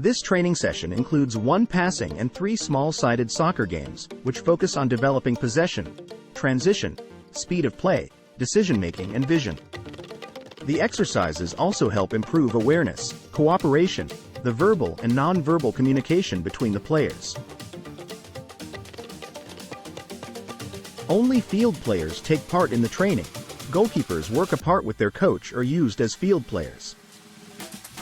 This training session includes 1 passing and 3 small-sided soccer games, which focus on developing possession, transition, speed of play, decision-making and vision. The exercises also help improve awareness, cooperation, the verbal and non-verbal communication between the players. Only field players take part in the training. Goalkeepers work apart with their coach or used as field players.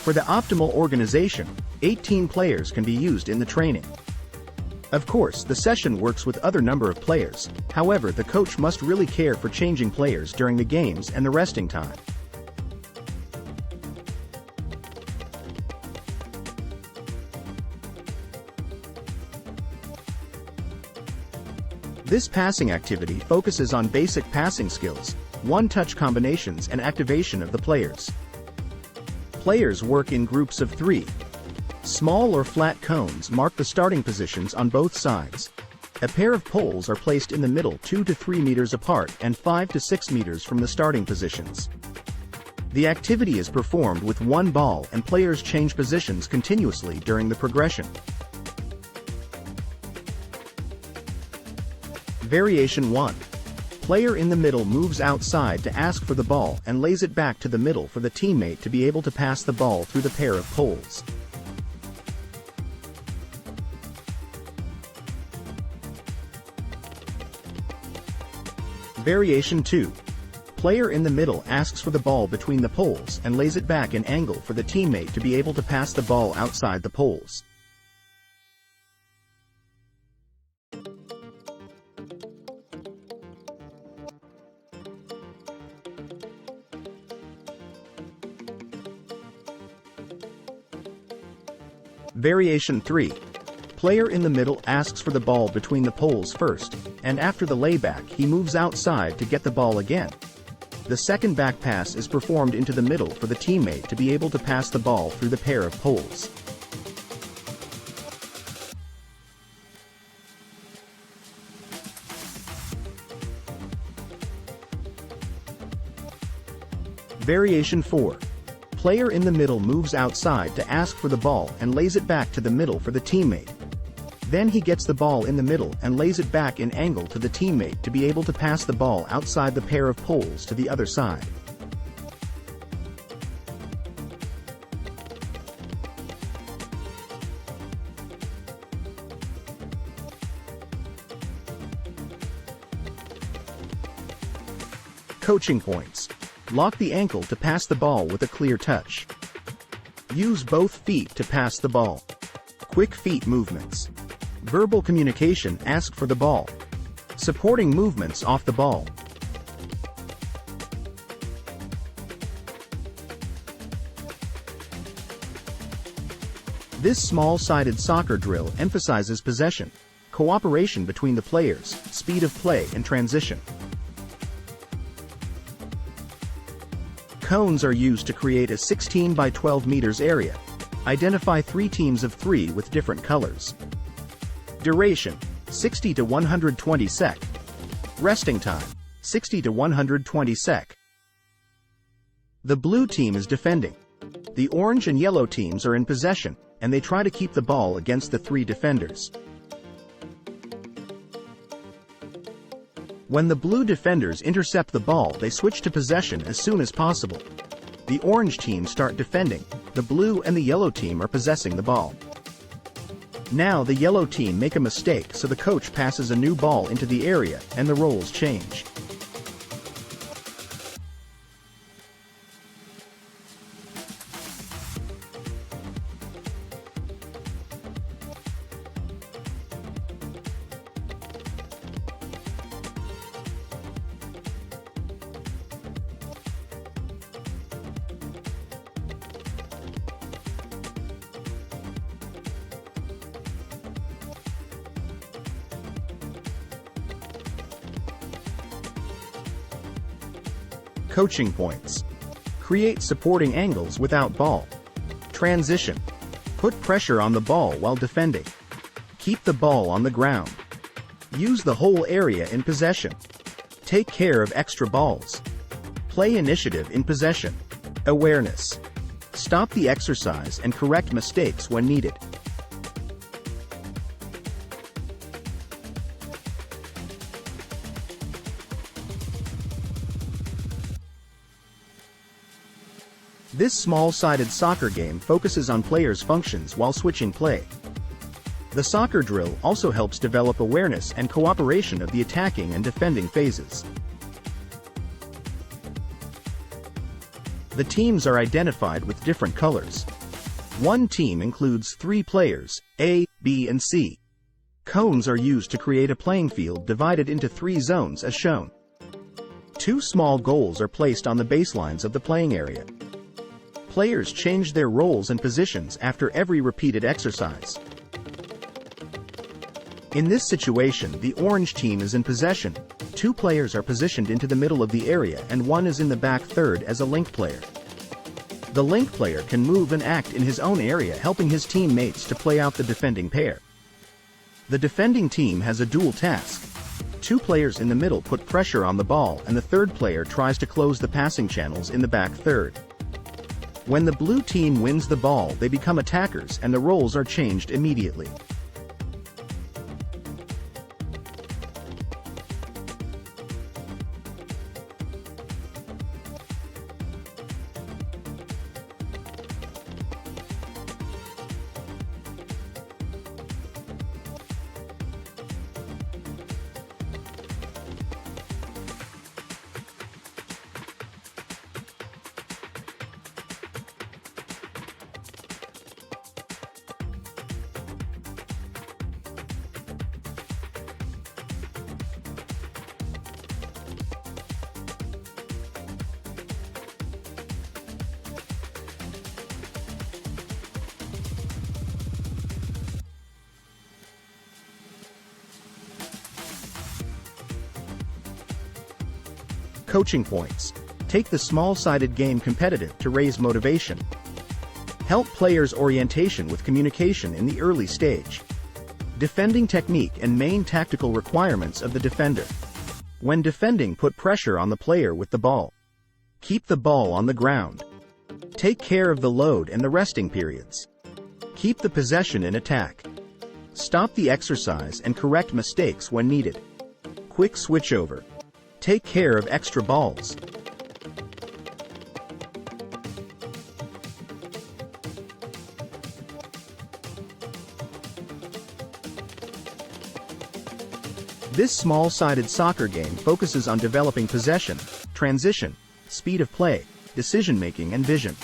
For the optimal organization, 18 players can be used in the training. Of course, the session works with other number of players, however the coach must really care for changing players during the games and the resting time. This passing activity focuses on basic passing skills, one-touch combinations and activation of the players. Players work in groups of 3. Small or flat cones mark the starting positions on both sides. A pair of poles are placed in the middle 2 to 3 meters apart and 5 to 6 meters from the starting positions. The activity is performed with 1 ball and players change positions continuously during the progression. Variation 1. Player in the middle moves outside to ask for the ball and lays it back to the middle for the teammate to be able to pass the ball through the pair of poles. Variation 2. Player in the middle asks for the ball between the poles and lays it back in angle for the teammate to be able to pass the ball outside the poles. Variation 3. Player in the middle asks for the ball between the poles first, and after the layback he moves outside to get the ball again. The second back pass is performed into the middle for the teammate to be able to pass the ball through the pair of poles. Variation 4. Player in the middle moves outside to ask for the ball and lays it back to the middle for the teammate. Then he gets the ball in the middle and lays it back in angle to the teammate to be able to pass the ball outside the pair of poles to the other side. Coaching points. Lock the ankle to pass the ball with a clear touch. Use both feet to pass the ball. Quick feet movements. Verbal communication, ask for the ball. Supporting movements off the ball. This small-sided soccer drill emphasizes possession, cooperation between the players, speed of play and transition. Cones are used to create a 16 by 12 meters area. Identify 3 teams of 3 with different colors. Duration, 60 to 120 sec. Resting time, 60 to 120 sec. The blue team is defending. The orange and yellow teams are in possession, and they try to keep the ball against the 3 defenders. When the blue defenders intercept the ball, they switch to possession as soon as possible. The orange team start defending, the blue and the yellow team are possessing the ball. Now the yellow team make a mistake, so the coach passes a new ball into the area and the roles change. Coaching points. Create supporting angles without ball. Transition. Put pressure on the ball while defending. Keep the ball on the ground. Use the whole area in possession. Take care of extra balls. Play initiative in possession. Awareness. Stop the exercise and correct mistakes when needed. This small-sided soccer game focuses on players' functions while switching play. The soccer drill also helps develop awareness and cooperation of the attacking and defending phases. The teams are identified with different colors. One team includes 3 players, A, B, and C. Cones are used to create a playing field divided into 3 zones as shown. 2 small goals are placed on the baselines of the playing area. Players change their roles and positions after every repeated exercise. In this situation, the orange team is in possession. 2 players are positioned into the middle of the area and 1 is in the back third as a link player. The link player can move and act in his own area, helping his teammates to play out the defending pair. The defending team has a dual task. 2 players in the middle put pressure on the ball and the third player tries to close the passing channels in the back third. When the blue team wins the ball, they become attackers and the roles are changed immediately. Coaching points. Take the small-sided game competitive to raise motivation. Help players' orientation with communication in the early stage. Defending technique and main tactical requirements of the defender. When defending, put pressure on the player with the ball. Keep the ball on the ground. Take care of the load and the resting periods. Keep the possession in attack. Stop the exercise and correct mistakes when needed. Quick switchover. Take care of extra balls. This small-sided soccer game focuses on developing possession, transition, speed of play, decision-making and vision.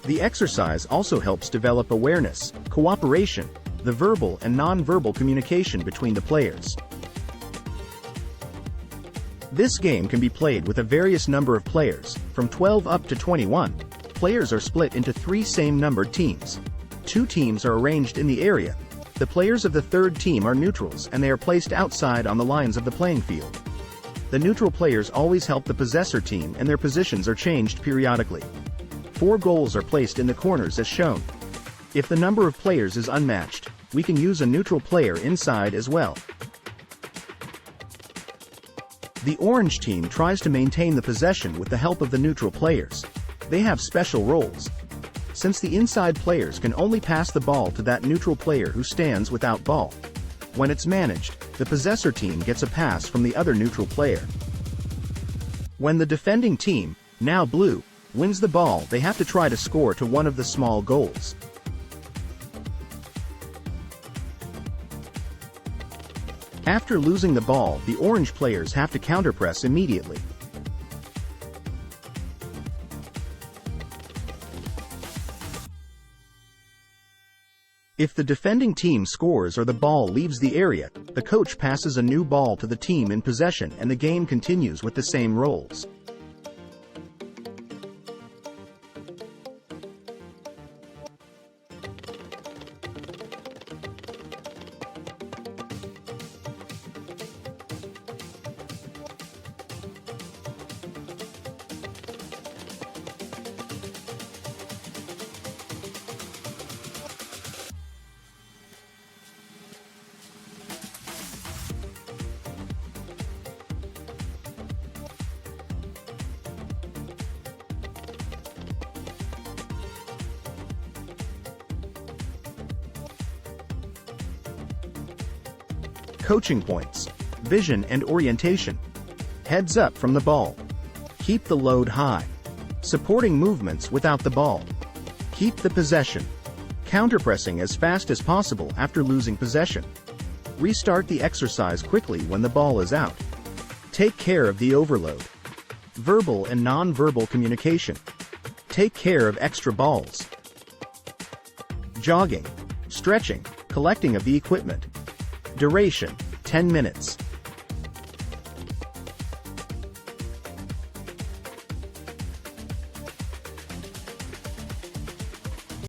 The exercise also helps develop awareness, cooperation, the verbal and non-verbal communication between the players. This game can be played with a various number of players, from 12 up to 21. Players are split into 3 same-numbered teams. 2 teams are arranged in the area. The players of the third team are neutrals and they are placed outside on the lines of the playing field. The neutral players always help the possessor team and their positions are changed periodically. 4 goals are placed in the corners as shown. If the number of players is unmatched, we can use a neutral player inside as well. The orange team tries to maintain the possession with the help of the neutral players. They have special roles. Since the inside players can only pass the ball to that neutral player who stands without ball. When it's managed, the possessor team gets a pass from the other neutral player. When the defending team, now blue, wins the ball, they have to try to score to one of the small goals. After losing the ball, the orange players have to counterpress immediately. If the defending team scores or the ball leaves the area, the coach passes a new ball to the team in possession and the game continues with the same roles. Coaching points: vision and orientation. Heads up from the ball. Keep the load high. Supporting movements without the ball. Keep the possession. Counterpressing as fast as possible after losing possession. Restart the exercise quickly when the ball is out. Take care of the overload. Verbal and non-verbal communication. Take care of extra balls. Jogging, stretching, collecting of the equipment. Duration: 10 minutes.